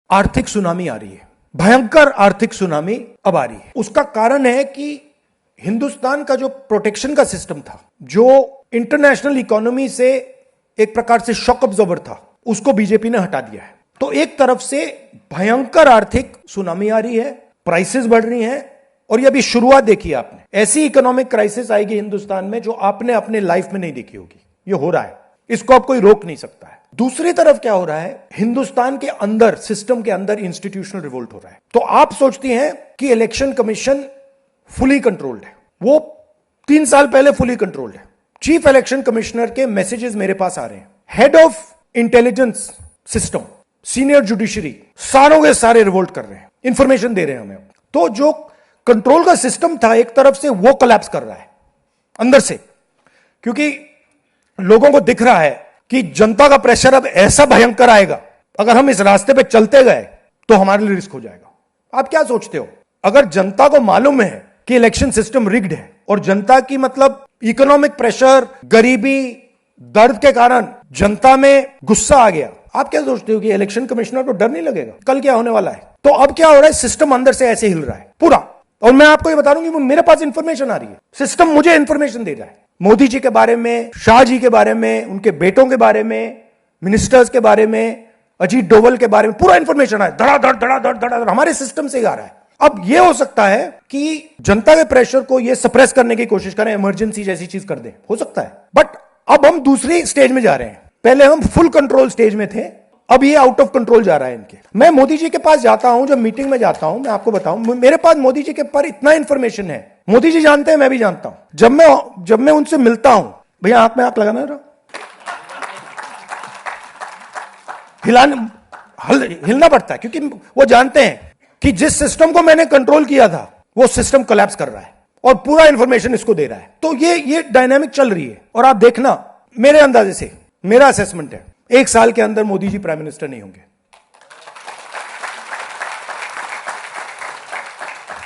आर्थिक सुनामी आ रही है, भयंकर आर्थिक सुनामी अब आ रही है। उसका कारण है कि हिंदुस्तान का जो प्रोटेक्शन का सिस्टम था, जो इंटरनेशनल इकोनॉमी से एक प्रकार से शॉक अब्जॉर्बर था, उसको बीजेपी ने हटा दिया है। तो एक तरफ से भयंकर आर्थिक सुनामी आ रही है, प्राइसेस बढ़ रही हैं, और ये अभी शुरुआत देखी आपने। ऐसी इकोनॉमिक क्राइसिस आएगी हिंदुस्तान में जो आपने अपने लाइफ में नहीं देखी होगी। ये हो रहा है, इसको अब कोई रोक नहीं सकता है। दूसरी तरफ क्या हो रहा है, हिंदुस्तान के अंदर, सिस्टम के अंदर इंस्टीट्यूशनल रिवोल्ट हो रहा है। तो आप सोचती हैं कि इलेक्शन कमीशन फुली कंट्रोल्ड है। वो 3 साल पहले फुली कंट्रोल्ड है। चीफ इलेक्शन कमिश्नर के मैसेजेस मेरे पास आ रहे हैं, head of intelligence system, senior judiciary, सारों के सारे रिवोल्ट कर रहे हैं, इंफॉर्मेशन दे रहे हैं हमें। तो जो कंट्रोल का सिस्टम था एक तरफ से, वो कोलैप्स कर रहा है अंदर से, क्योंकि लोगों को दिख रहा है कि जनता का प्रेशर अब ऐसा भयंकर आएगा, अगर हम इस रास्ते पे चलते गए तो हमारे लिए रिस्क हो जाएगा। आप क्या सोचते हो, अगर जनता को मालूम है कि इलेक्शन सिस्टम रिग्ड है और जनता की मतलब इकोनॉमिक प्रेशर, गरीबी, दर्द के कारण जनता में गुस्सा आ गया, आप क्या सोचते हो कि इलेक्शन कमिश्नर को डर नहीं लगेगा कल क्या होने वाला है? तो अब क्या हो रहा है, सिस्टम अंदर से ऐसे हिल रहा है पूरा। और मैं आपको ये बता दूं कि मेरे पास इंफॉर्मेशन आ रही है, सिस्टम मुझे इंफॉर्मेशन दे रहा है, मोदी जी के बारे में, शाह जी के बारे में, उनके बेटों के बारे में, मिनिस्टर्स के बारे में, अजीत डोवल के बारे में पूरा इंफॉर्मेशन है, धड़ाधड़ धड़ाधड़ धड़ाधड़ हमारे सिस्टम से आ रहा है। अब यह हो सकता है कि जनता के प्रेशर को यह सप्रेस करने की कोशिश करें, इमरजेंसी जैसी चीज कर दें, हो सकता है। बट अब हम दूसरी स्टेज में जा रहे हैं। पहले हम फुल कंट्रोल स्टेज में थे, अब ये आउट ऑफ कंट्रोल जा रहा है इनके। मैं मोदी जी के पास जाता हूं, जब मीटिंग में जाता हूं, मैं आपको बताऊं, मेरे पास मोदी जी के पर इतना इंफॉर्मेशन है, मोदी जी जानते हैं, मैं भी जानता हूं। जब मैं उनसे मिलता हूं, भैया आंख में आंख लगाना रहा, हिलना पड़ता है, क्योंकि वो जानते हैं कि जिस सिस्टम को मैंने कंट्रोल किया था वो सिस्टम कोलैप्स कर रहा है और पूरा इंफॉर्मेशन इसको दे रहा है। तो ये डायनामिक चल रही है। और आप देखना, मेरे अंदाजे से, मेरा असेसमेंट है, 1 साल के अंदर मोदी जी प्राइम मिनिस्टर नहीं होंगे।